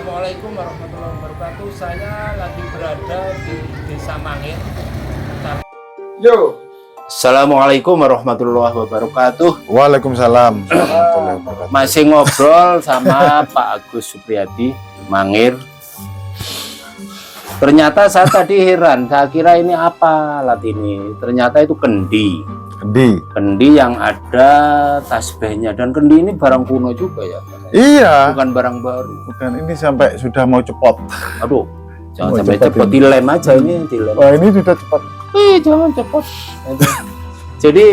Assalamualaikum warahmatullahi wabarakatuh. Saya lagi berada di Desa Mangir. Yo. Assalamualaikum warahmatullahi wabarakatuh. Waalaikumsalam warahmatullahi wabarakatuh. Masih ngobrol sama Pak Agus Supriyadi, Mangir. Ternyata saya tadi heran, saya kira ini apa alat ini. Ternyata itu kendi. Kendi yang ada tasbihnya, dan kendi ini barang kuno juga ya. Iya. Bukan barang baru. Bukan, ini sampai sudah mau cepot. Aduh, jangan Mau sampai cepot cepot, ini. dilem aja ini, dilem. Wah, ini sudah cepot. Jangan cepot. Jadi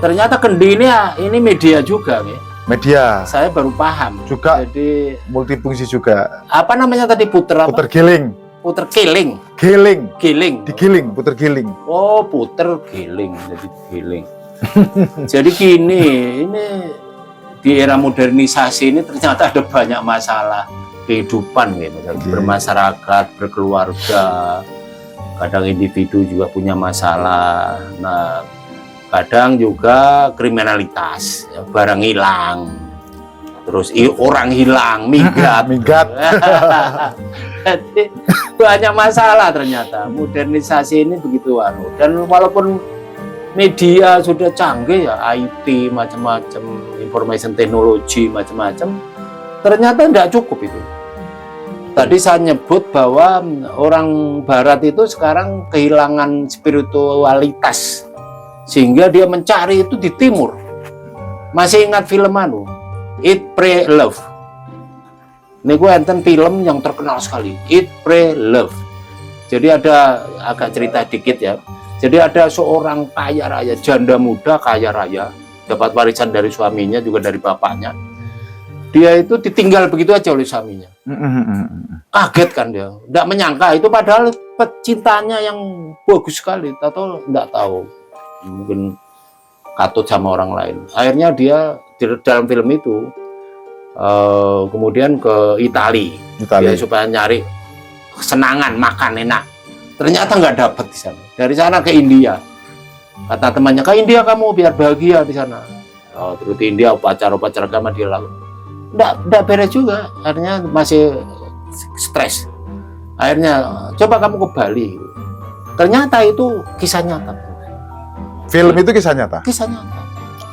ternyata kendi ini media juga, ya. Media. Saya baru paham. Juga Jadi multifungsi juga. apa namanya tadi, puter apa? Puter giling. Puter giling. Giling. Digiling, puter giling. Oh, puter giling, jadi giling. Jadi gini, ini di era modernisasi ini ternyata ada banyak masalah kehidupan, ya, misalnya bermasyarakat, berkeluarga. Kadang individu juga punya masalah. Nah, kadang juga kriminalitas, ya, barang hilang, terus orang hilang, minggat. Jadi banyak masalah ternyata. Modernisasi ini begitu anu. Dan walaupun media sudah canggih ya, IT macam-macam, information technology macam-macam, ternyata tidak cukup itu. Tadi saya nyebut bahwa orang Barat itu sekarang kehilangan spiritualitas, sehingga dia mencari itu di Timur. Masih ingat film anu, Eat, Pray, Love? Ini gue enten film yang terkenal sekali, Eat, Pray, Love. Jadi ada, agak cerita dikit ya. Jadi ada seorang kaya raya, janda muda kaya raya, dapat warisan dari suaminya juga dari bapaknya. Dia itu ditinggal begitu aja oleh suaminya. Kaget kan dia, tidak menyangka itu, padahal cintanya yang bagus sekali, atau tidak tahu, mungkin katut sama orang lain. Akhirnya dia dalam film itu kemudian ke Itali. Dia supaya nyari kesenangan, makan enak. Ternyata nggak dapat di sana. Dari sana ke India. Kata temannya, ke India kamu biar bahagia di sana. Oh, terus di India upacara-upacara agama dia lakukan. Nggak beres juga. Akhirnya masih stres. Akhirnya coba kamu ke Bali. Ternyata itu kisah nyata. Film itu kisah nyata? Kisah nyata.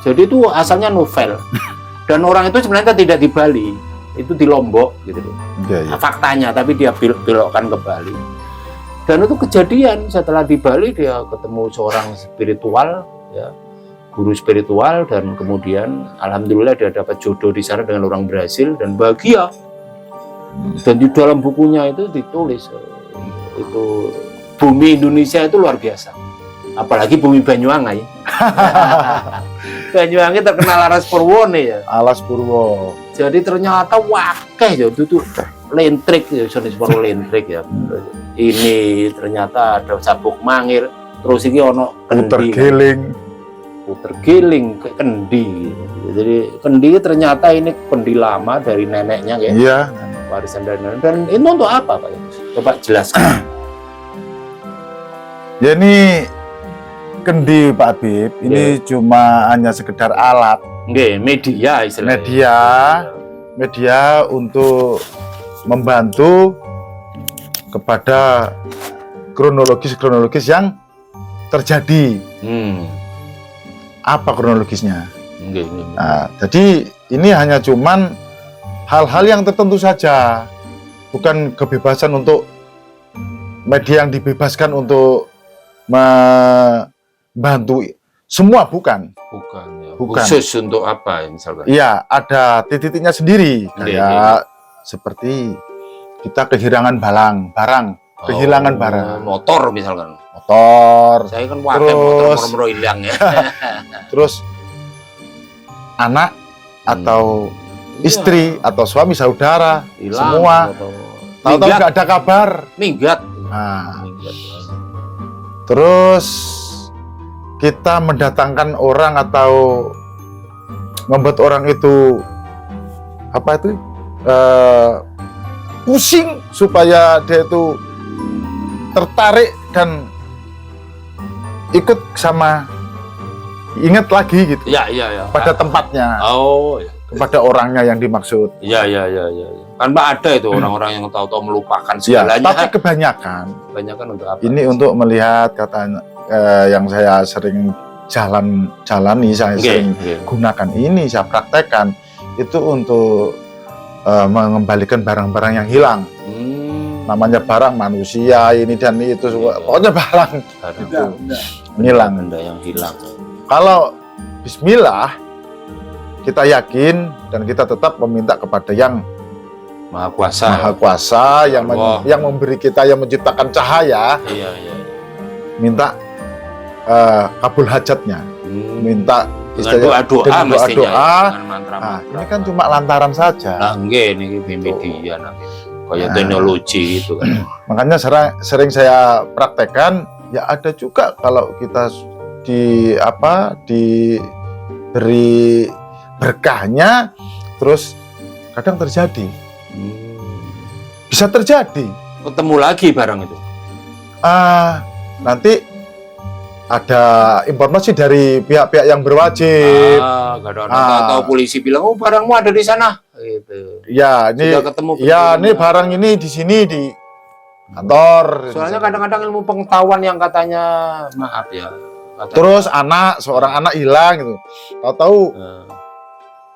Jadi itu asalnya novel. Dan orang itu sebenarnya tidak di Bali, itu di Lombok gitu loh. Ya. Faktanya, tapi dia belokkan ke Bali. Dan itu kejadian setelah di Bali dia ketemu seorang spiritual, ya, guru spiritual, dan kemudian alhamdulillah dia dapat jodoh di sana dengan orang Brasil dan bahagia. Dan di dalam bukunya itu ditulis itu bumi Indonesia itu luar biasa. Apalagi bumi Banyuwangi. Banyuwangi terkenal Alas Purwo nih ya. Alas Purwo. Jadi ternyata wakeh ya, itu tuh lentrik ya, jenis Purwo lentrik ya. Ini ternyata ada Sabuk Mangir, terus ini ono kendi. Puter giling ke kendi. Jadi kendi ternyata ini kendi lama dari neneknya ya. Iya. Warisan dari nenek. Dan itu untuk apa Pak? Coba jelaskan. Ya, ini kendi Pak Habib, ini cuma hanya sekedar alat. Nggih, media istilahnya. Media untuk membantu kepada kronologis yang terjadi. Apa kronologisnya? Nggih. Nah, jadi ini hanya cuman hal-hal yang tertentu saja, bukan kebebasan untuk media yang dibebaskan untuk membantu semua, bukan Ya. Khusus untuk apa ya misalkan? Iya, ada titik-titiknya sendiri. Kayak seperti kita kehilangan barang, kehilangan barang. Motor misalkan. Saya kan pakai motor hilang ya. Terus anak atau istri atau suami saudara hilang, semua tahu-tahu nggak ada kabar, minggat. Terus kita mendatangkan orang atau membuat orang itu pusing supaya dia itu tertarik dan ikut sama, ingat lagi gitu. Ya. Pada tempatnya. Oh, ya. kepada orangnya yang dimaksud. Iya. Kan Pak ada itu orang-orang yang tahu-tahu melupakan Ya, segalanya. tapi kebanyakan Untuk apa? ini untuk melihat katanya yang saya sering jalani, saya sering gunakan ini, saya praktekkan itu untuk mengembalikan barang-barang yang hilang. Namanya barang manusia ini dan itu, pokoknya barang itu hilang. Benda yang hilang. Kalau Bismillah, kita yakin dan kita tetap meminta kepada yang Maha Kuasa. Maha Kuasa yang memberi kita, yang menciptakan cahaya. Iya. Minta kabul hajatnya, minta dengan doa dengan mestinya doa. ya, dengan mantra-mantra. Nah, ini kan cuma lantaran saja. Nah, nggih niki media kayak teknologi itu kan. Makanya sering saya praktekkan, ya ada juga kalau kita diberi berkahnya, terus kadang terjadi. Bisa terjadi. Ketemu lagi barang itu. Nanti ada informasi dari pihak-pihak yang berwajib. Atau polisi bilang, oh barangmu ada di sana. Gitu. Ya, ini sudah ketemu. Ya, ini barang ini di sini di kantor. Soalnya kadang-kadang ilmu pengetahuan yang katanya maaf ya. Terus seorang anak hilang gitu. Tahu-tahu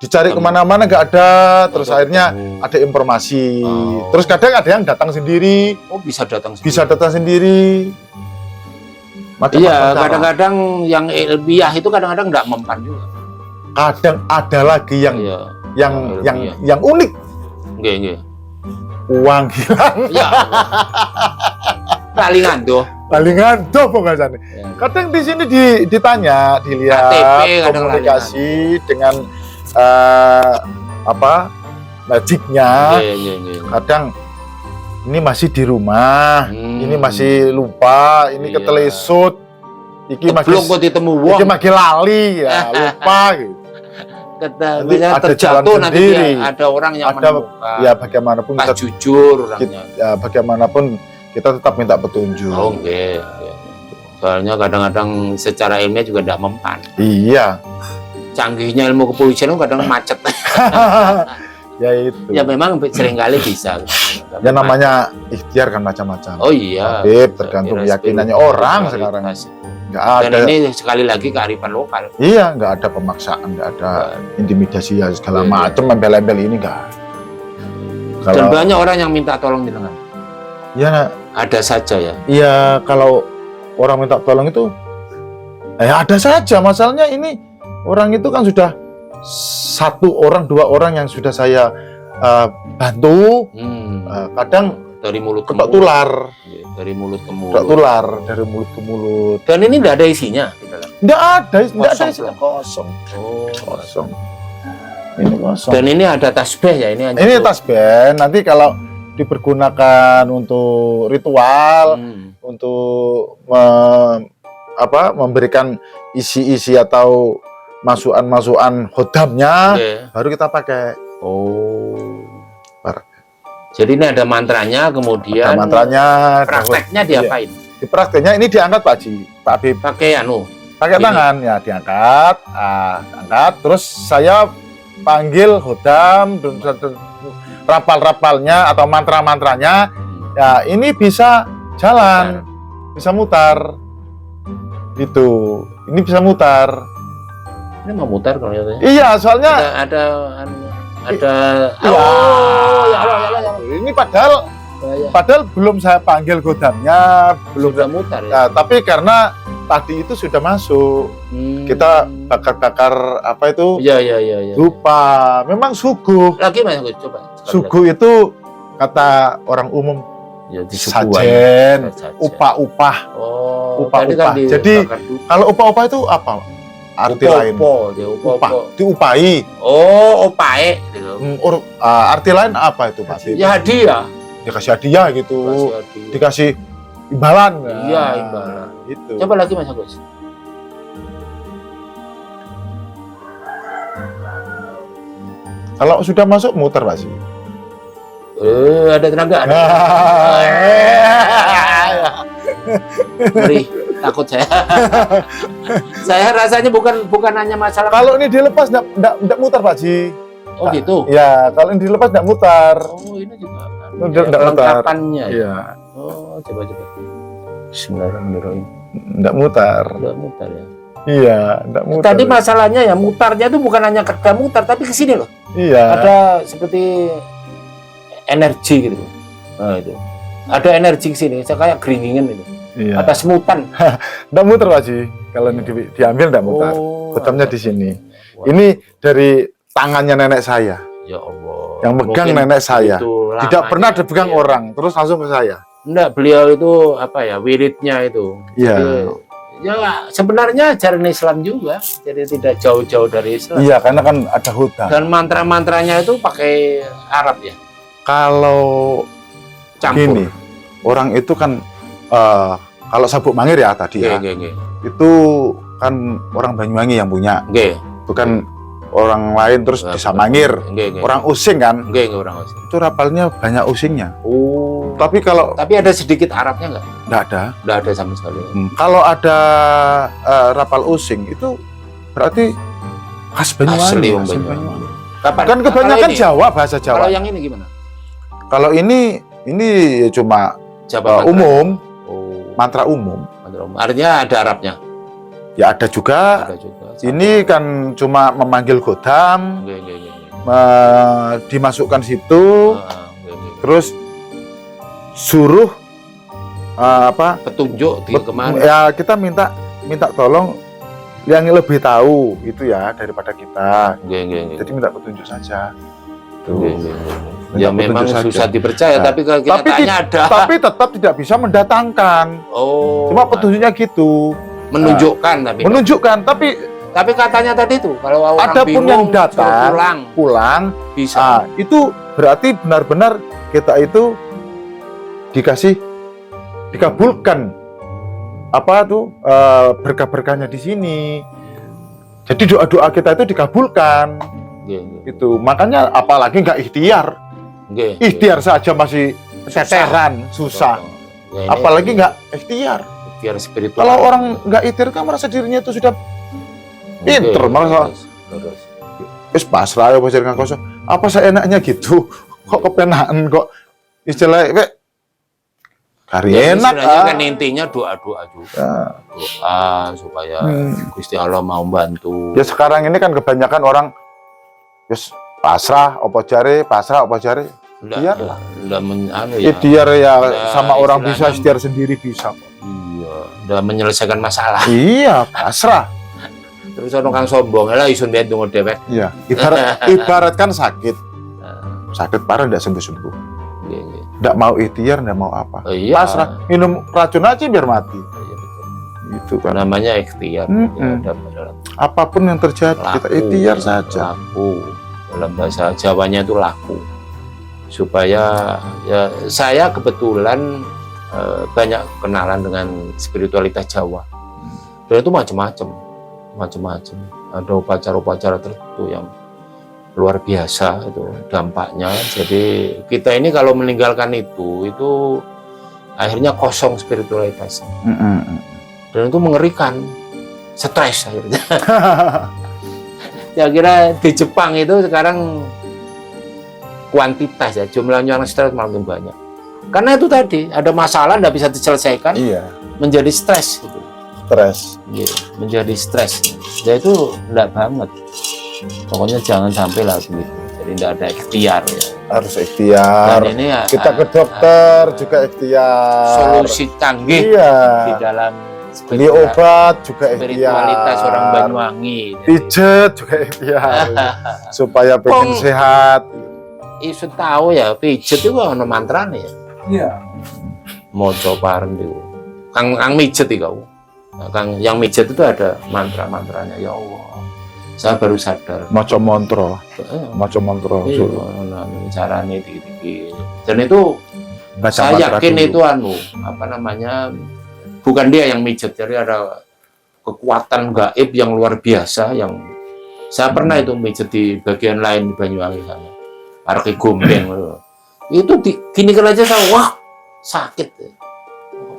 dicari kemana-mana nggak ada. Terus akhirnya ada informasi. Terus kadang ada yang datang sendiri. Oh, bisa datang sendiri. Bisa datang sendiri. Iya, kadang-kadang yang ilmiah itu kadang-kadang nggak mempan juga. Kadang ada lagi yang unik. Nggih. Uang hilang. Ya. Palingan tuh. Palingan tuh pokoknya. Kadang di sini ditanya, dilihat KTP, komunikasi dengan magicnya. Kadang ini masih di rumah, ini masih lupa, ini ketelesut, iki masih lali ya, lupa gitu. Ada terjatuh nanti ada orang yang menemukan. Ya bagaimanapun kita jujur orangnya. Bagaimanapun kita tetap minta petunjuk. Oh, okay. Soalnya kadang-kadang secara ilmiah juga tidak mempan. Iya. Canggihnya ilmu kepolisian kadang macet. Ya itu. Ya memang seringkali bisa. Ya namanya ikhtiar kan macam-macam. Oh iya. Tergantung keyakinannya orang sekarang. Nggak ada. Dan ini sekali lagi kearifan lokal. Iya, nggak ada pemaksaan, nggak ada intimidasi ya segala macam, embel-embel ini nggak. Dan banyak orang yang minta tolong di lengan. Iya. Ada saja ya. Iya, kalau orang minta tolong itu, ada saja. Masalahnya ini orang itu kan sudah 1 orang 2 orang yang sudah saya bantu. Kadang dari mulut ke mulut tular. Dari mulut ke mulut. Tular dari mulut ke mulut. Dan ini tidak ada isinya di dalam. Tidak ada isinya, kosong. Oh, kosong. Ini kosong. Dan ini ada tasbih ya ini. Ini tasbih. Nanti kalau dipergunakan untuk ritual, untuk memberikan isi-isi atau masukan-masukan hodamnya, baru kita pakai. Jadi ini ada mantranya, kemudian ada mantranya, prakteknya diapain? Di prakteknya ini diangkat Pak Habib. Pakai pakai tangan ya, diangkat, angkat, terus saya panggil hodam, rapal-rapalnya atau mantra-mantranya, ya ini bisa jalan, bisa mutar, gitu. Ini bisa mutar. Ini mau mutar kalau katanya? Iya, soalnya ada. Ini padahal belum saya panggil godamnya, belum sudah mutar ya. Tapi karena tadi itu sudah masuk, kita bakar-bakar apa itu? Iya. Lupa. Memang suguh. Lagi Mas, coba. Suguh itu kata orang umum. Ya, sajen, upah-upah. Upah-upah. Jadi kalau upah-upah itu apa? Arti lain. Diupahi. Oh, opae. Arti lain apa itu Pak? Ya hadiah. Dikasih hadiah gitu. Dikasih imbalan. Iya, imbalan. Itu. Coba lagi Mas Agus. Kalau sudah masuk muter Pak sih. Ada tenaga. Ngeri. Takut saya. Saya rasanya bukan hanya masalah. Kalau ini dilepas enggak muter Pak Ji. Oh gitu. Ya, kalau ini dilepas nggak mutar. Oh ini juga. Nggak mutar. Kelengkapannya. Iya. Oh coba. Bismillahirrahmanirrahim. Nggak mutar. Nggak mutar ya. Iya, nggak mutar. Tadi masalahnya ya mutarnya itu bukan hanya kerja mutar tapi ke sini loh. Iya. Ada seperti energi gitu. Nah itu. Ada energi ke sini, saya kayak geringingan itu. Iya. Ada semutan. Nggak muter Pak Haji. Kalau ini diambil nggak mutar. Botolnya di sini. Ini dari tangannya nenek saya. Ya Allah. Yang megang Mungkin nenek saya. Tidak pernah lamanya, dipegang ya. orang, terus langsung ke saya. Enggak, beliau itu apa ya, wiridnya itu. Iya. Jadi, ya sebenarnya ajaran Islam juga, jadi tidak jauh-jauh dari Islam. Iya, karena kan ada hutan. Dan mantra-mantranya itu pakai Arab ya. Kalau Campur. gini, orang itu kan kalau sabuk mangir ya tadi ya, Nggih. itu kan orang Banyuwangi yang punya, Nggih. bukan orang lain terus bisa mangir. Nggih. Orang using kan, Nggih, orang Osing. itu rapalnya banyak usingnya. Oh. Tapi kalau Tapi ada sedikit Arabnya nggak? nggak ada, Nggak ada sama sekali. kalau ada rapal using itu berarti khas Banyuwangi. Asli ya, wong asli Banyuwangi. Kapan? Kan kebanyakan Kalau ini- Jawa, bahasa Kalau Jawa. yang ini gimana? Kalau ini cuma Jawa mantra. umum, Oh. mantra umum. Mantra umum. Artinya ada Arabnya. Ya ada juga. Ada juga. Ini kan cuma memanggil godam, Nggih. dimasukkan situ, Nggih. terus suruh apa? Petunjuk di kemana? Ya kita minta tolong yang lebih tahu itu ya daripada kita. Nggih. Jadi minta petunjuk saja. Tuh. Nggih. Minta Ya memang petunjuk saja. susah dipercaya, Nah, tapi kalau kenyataannya ada. Tapi tetap tidak bisa mendatangkan. Oh. Cuma petunjuknya gitu, menunjukkan tapi. menunjukkan. Tapi katanya tadi tuh kalau orang Ada pun bingung, yang suruh datang, pulang, bisa. itu berarti benar-benar kita itu dikabulkan apa tuh berkah-berkahnya di sini. Jadi doa-doa kita itu dikabulkan. Nggih. Itu makanya apalagi nggak ikhtiar. Nggih. Ikhtiar saja masih teteran, susah. Ya, ini Apalagi nggak ikhtiar. ikhtiar spiritual. Kalau orang nggak ikhtiar kan merasa dirinya itu sudah pinter, merasa terus. wis pasrah ya pasir kang kosong. Apa seenaknya gitu? Kok kepenaan kok istilahnya kari Ya, enak sebenarnya kan intinya doa-doa juga. Ya. Doa supaya Gusti Allah mau bantu. Ya sekarang ini kan kebanyakan orang wis pasrah opo jare. Iya. Ikhtiar ya sama orang bisa, ikhtiar sendiri bisa. Iya, udah menyelesaikan masalah. Iya, pasrah. Terus ono kang sombong, lah isun ben tunggu dewek. Iya, ibaratkan sakit parah tidak sembuh-sembuh. Nggih. Tidak mau ikhtiar, tidak mau apa. Iya. Pasrah, minum racun aja biar mati. Iya, betul. Itu kan. Namanya ikhtiar. Mm-mm. Ya, dalam Apapun yang terjadi kita ikhtiar saja. Laku. Dalam bahasa Jawanya itu laku. Supaya ya saya kebetulan banyak kenalan dengan spiritualitas Jawa. Dan itu macam-macam. Ada upacara-upacara tertentu yang luar biasa itu dampaknya. Jadi kita ini kalau meninggalkan itu akhirnya kosong spiritualitasnya. Dan itu mengerikan, stres akhirnya. Ya kira di Jepang itu sekarang kuantitas ya, jumlahnya yang stres makin banyak. Karena itu tadi ada masalah tidak bisa diselesaikan, Iya, menjadi stres gitu. stres. Ya, menjadi stres. Ya itu enggak banget. Pokoknya jangan sampai lah begitu. Jadi tidak ada ikhtiar ya. Harus ikhtiar. Dan ini ya, Kita ke dokter juga ikhtiar. solusi canggih Iya. di dalam Beli obat juga spiritualitas ikhtiar. orang Banyuwangi. Pijet juga ikhtiar. Supaya pengen Pong. sehat. Isu tahu ya, pijet itu ono mantrane ya. Iya. Moco pareng itu. Kang mijet iki kau. Nah, Kang yang mijet itu ada mantra-mantranya. Ya Allah. Saya baru sadar. Maca mantra. Maca mantra. Iya, caranya dikit-dikit. Dan itu Baca saya mantra yakin dulu. itu apa namanya, bukan dia yang mijet, jadi ada kekuatan gaib yang luar biasa yang saya pernah itu mijet di bagian lain di Banyuwangi sana. Arki Gombeng itu gini kan aja saya wah sakit.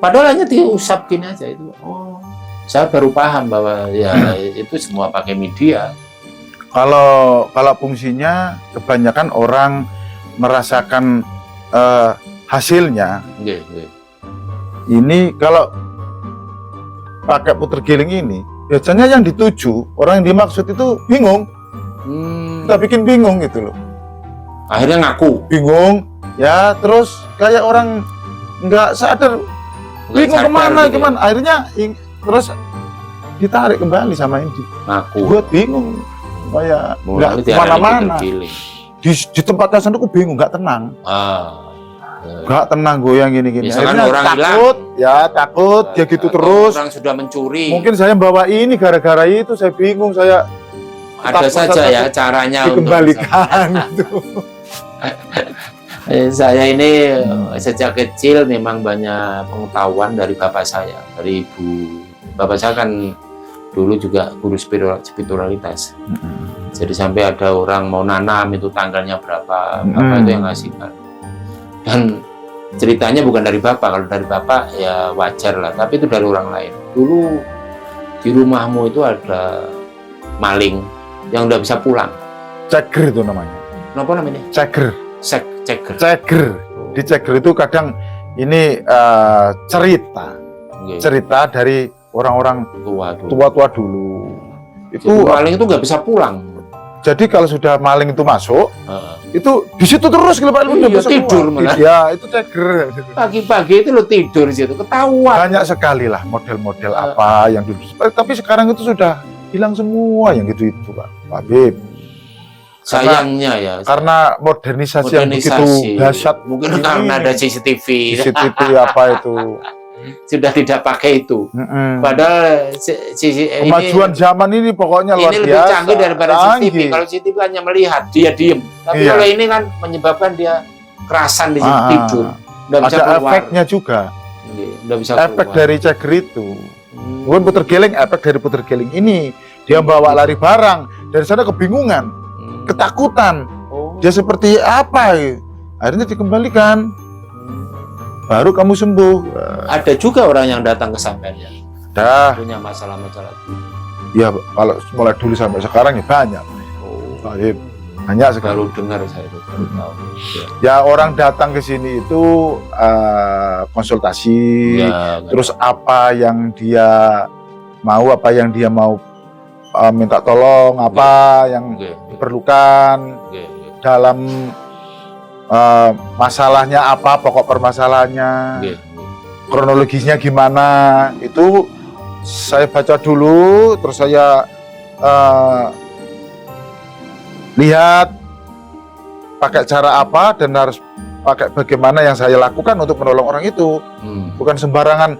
Padahal hanya diusap gini aja itu. Oh, saya baru paham bahwa ya itu semua pakai media. Kalau fungsinya kebanyakan orang merasakan hasilnya. Ini kalau pakai puter giling ini, biasanya yang dituju, orang yang dimaksud itu bingung. Kita bikin bingung gitu loh. Akhirnya ngaku. Bingung, ya terus kayak orang nggak sadar, bingung kemana, gitu kemana. Akhirnya terus ditarik kembali sama ini. Ngaku. Buat bingung, kayak nggak Mulai kemana-mana. diarani Di tempat kasan aku bingung, nggak tenang. Nggak tenang, goyang gini-gini. Misalkan Akhirnya orang takut, takut, dia gitu atau terus. Orang sudah mencuri. Mungkin saya bawa ini gara-gara itu, saya bingung, saya ada saja ya caranya dikembalikan gitu. Saya ini sejak kecil memang banyak pengetahuan dari bapak saya, dari ibu. Bapak saya kan dulu juga guru spiritualitas. Jadi sampai ada orang mau nanam itu tanggalnya berapa, bapak itu yang ngasihkan. Dan ceritanya bukan dari bapak, kalau dari bapak ya wajar lah, tapi itu dari orang lain. Dulu di rumahmu itu ada maling yang udah bisa pulang. Ceger itu namanya. Kenapa namanya? Ceger. Ceger. Ceger. Di ceger itu kadang ini cerita dari orang-orang tua-tua dulu. Itu maling itu nggak bisa pulang. Jadi kalau sudah maling itu masuk, itu di situ terus kalau tidur malah. Ya, itu ceger. Pagi-pagi itu lo tidur di situ, ketahuan. Banyak sekali lah model-model apa yang dulu. Tapi sekarang itu sudah hilang semua yang gitu itu, Pak Habib. Sayangnya ya. Karena modernisasi yang begitu dahsyat. Mungkin karena ada CCTV. CCTV apa itu. Sudah tidak pakai itu. Padahal kemajuan zaman ini pokoknya luar biasa. Ini lebih canggih daripada CCTV. Kalau CCTV hanya melihat, dia diem. Tapi kalau ini kan menyebabkan dia kerasan di situ tidur. Ada efeknya juga. Nggak bisa efek dari ceger itu. Bukan puter giling, efek dari puter giling ini. Dia bawa lari barang. Dari sana kebingungan, ketakutan. Dia seperti apa? Akhirnya dikembalikan. Baru kamu sembuh. Ada juga orang yang datang ke sampeannya. Punya masalah-masalah. Ya kalau mulai dulu sampai sekarang ya banyak. Banyak sekali. Baru dengar saya itu. Ya orang datang ke sini itu konsultasi. Terus apa yang dia mau, minta tolong, apa yang diperlukan dalam masalahnya apa, pokok permasalahannya, kronologisnya gimana, itu saya baca dulu, terus saya lihat pakai cara apa dan harus pakai bagaimana yang saya lakukan untuk menolong orang itu. Bukan sembarangan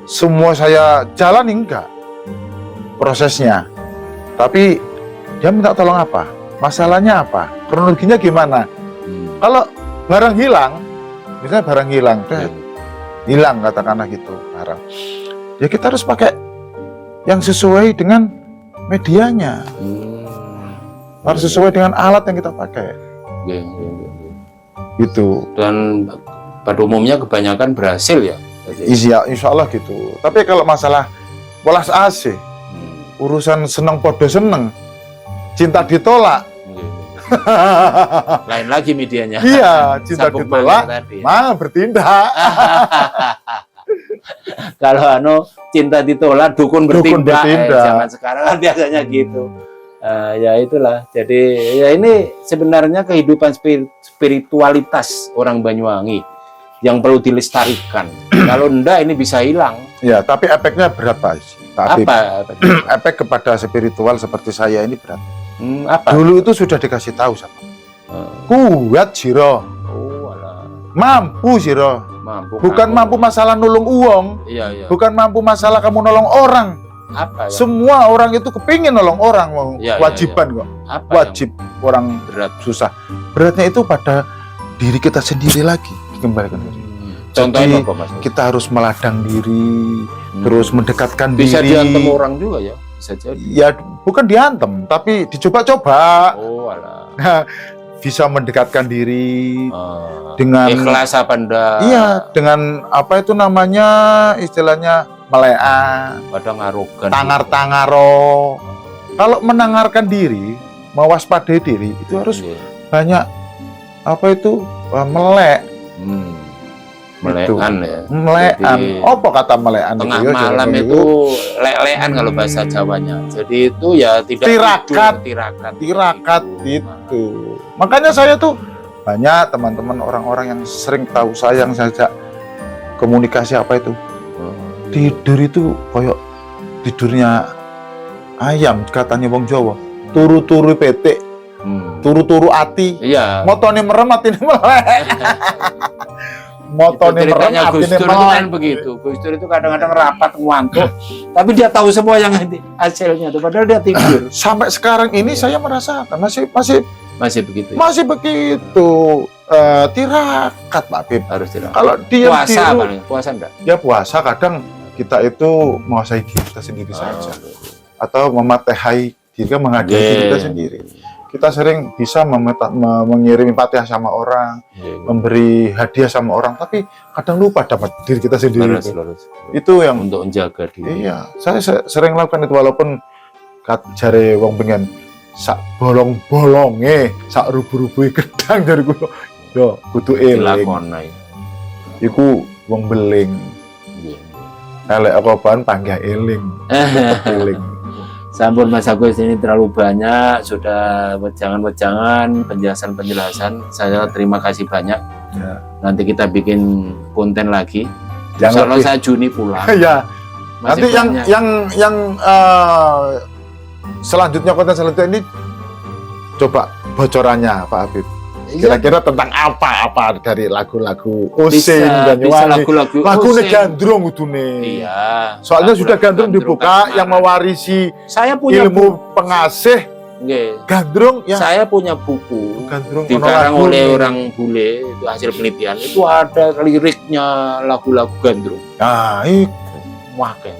semua saya jalani, enggak prosesnya, tapi dia minta tolong apa, masalahnya apa, kronologinya gimana. Kalau barang hilang, misalnya barang hilang katakanlah gitu barang, ya kita harus pakai yang sesuai dengan medianya, harus sesuai dengan alat yang kita pakai, gitu. Dan pada umumnya kebanyakan berhasil ya. Insya Allah gitu. Tapi kalau masalah welas asih, urusan seneng podo seneng, cinta ditolak. Lain lagi medianya. Iya, cinta ditolak, mah bertindak. Kalau cinta ditolak, dukun bertindak. Zaman sekarang kan biasanya gitu. Ya itulah. Jadi ya ini sebenarnya kehidupan spiritualitas orang Banyuwangi yang perlu dilestarikan. Kalau enggak ini bisa hilang. Ya, tapi efeknya berat, Pak. Apa? Efek kepada spiritual seperti saya ini berat. Apa? Dulu itu sudah dikasih tahu sama kuat Jiro, mampu Jiro, bukan mampu masalah nulung uang, bukan mampu masalah kamu nolong orang. Apa? Semua orang itu kepingin nolong orang, wajiban kok. Wajib orang berat susah. Beratnya itu pada diri kita sendiri lagi, dikembalikan diri. Contohnya apa, Mas? Kita harus meladang diri, terus mendekatkan bisa diri. Bisa diantem orang juga ya? Bisa jadi. Ya bukan diantem, tapi dicoba-coba. Oh, alah. Bisa mendekatkan diri dengan ikhlas apa enggak? Iya, dengan apa itu namanya istilahnya melea, kadang arogan. Tangar-tangaro. kalau menanggarkan diri, mewaspadai diri itu harus Iya. banyak apa itu melek, Melekan ya. melekan. Jadi, Apa kata melekan Tengah itu ya, malam Jawa itu lelekan kalau bahasa Jawanya. Jadi itu ya tidak Tirakat. tidur, tirakat. tirakat itu. Makanya saya tuh banyak teman-teman orang-orang yang sering tahu saya, yang saya ajak komunikasi apa itu. Tidur itu koyok tidurnya ayam katanya wong Jawa. Turu-turu petik, turu-turu ati. Iya. Motone merem atine melek. Motone merem Ceritanya Gus atine Dur itu kan melek. begitu. Gus Dur itu kadang-kadang rapat ngantuk, tapi dia tahu semua yang hasilnya tuh. Padahal dia tidur. Sampai sekarang ini saya merasakan Masih begitu. Ya? masih begitu. Tirakat Pak Bib. Harus tidak. Kalau dia Puasa paling. Puasa enggak? ya puasa kadang kita itu menguasai diri kita sendiri saja, atau mematehai diri, menghargai diri kita sendiri. Kita sering bisa mengirimi Fatihah sama orang, memberi hadiah sama orang, tapi kadang lupa dapat diri kita sendiri. Itu yang untuk menjaga diri. iya, saya sering lakukan itu, walaupun jare wong pengen sak bolong-bolonge, sak rubu-rubu gedang dari kulo. Yo, kudu eling. Dilakonai. Iku wong beling. Iya. Elek apa bahan panggah eling. Tetep eling. Sampun Mas Agus, ini terlalu banyak, sudah wejangan-wejangan, penjelasan-penjelasan. Saya terima kasih banyak. Ya. Nanti kita bikin konten lagi. Yang Kalau lebih- saya Juni pulang. Ya, Masih nanti banyak. yang selanjutnya, konten selanjutnya ini coba bocorannya Pak Habib. Kira-kira tentang apa dari lagu-lagu bisa, Osing dan bisa Nyuwangi. lagu-lagu Lagu Osing. Gandrung udune. Iya. Soalnya lagu-lagu sudah Gandrung dibuka Kamaran. yang mewarisi Saya punya ilmu pengasih Nggih. Gandrung ya. Saya punya buku Gandrung dikarang ono oleh lagune. orang bule, itu hasil penelitian. Itu ada liriknya lagu-lagu Gandrung. Nah, iku. Waken.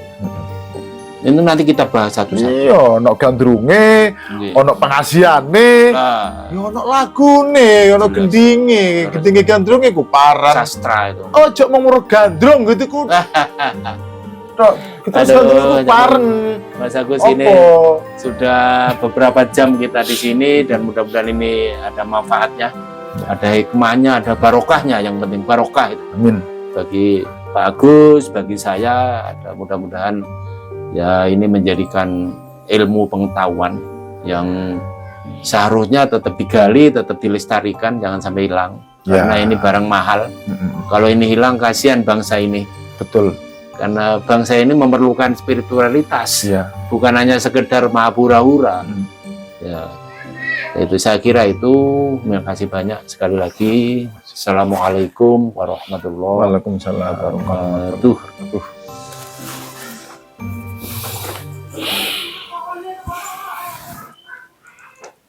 Itu nanti kita bahas satu-satu. Iya, ono gandrunge, Nggih. ono pengasihane, Nah, ya ono lagune, ono Jelas. gendinge, Jelas. gendinge gandrunge ku parang. sastra itu. Ojo mau ngurus gandrung gitu ku. Tok, kita Aduh, gandrung ku jangan. pareng. Mas Agus, ini Opo? sudah beberapa jam kita di sini dan mudah-mudahan ini ada manfaatnya, ada hikmahnya, ada barokahnya. Yang penting barokah itu Amin. bagi Pak Agus, bagi saya. Ada mudah-mudahan ya ini menjadikan ilmu pengetahuan yang seharusnya tetap digali, tetap dilestarikan, jangan sampai hilang. Ya. Karena ini barang mahal. Mm-mm. Kalau ini hilang, kasihan bangsa ini. Betul. Karena bangsa ini memerlukan spiritualitas, Iya. bukan hanya sekedar mahapura-hura. Mm. Ya, itu saya kira itu. Terima kasih banyak sekali lagi. Assalamualaikum warahmatullahi Waalaikumsalam. wabarakatuh.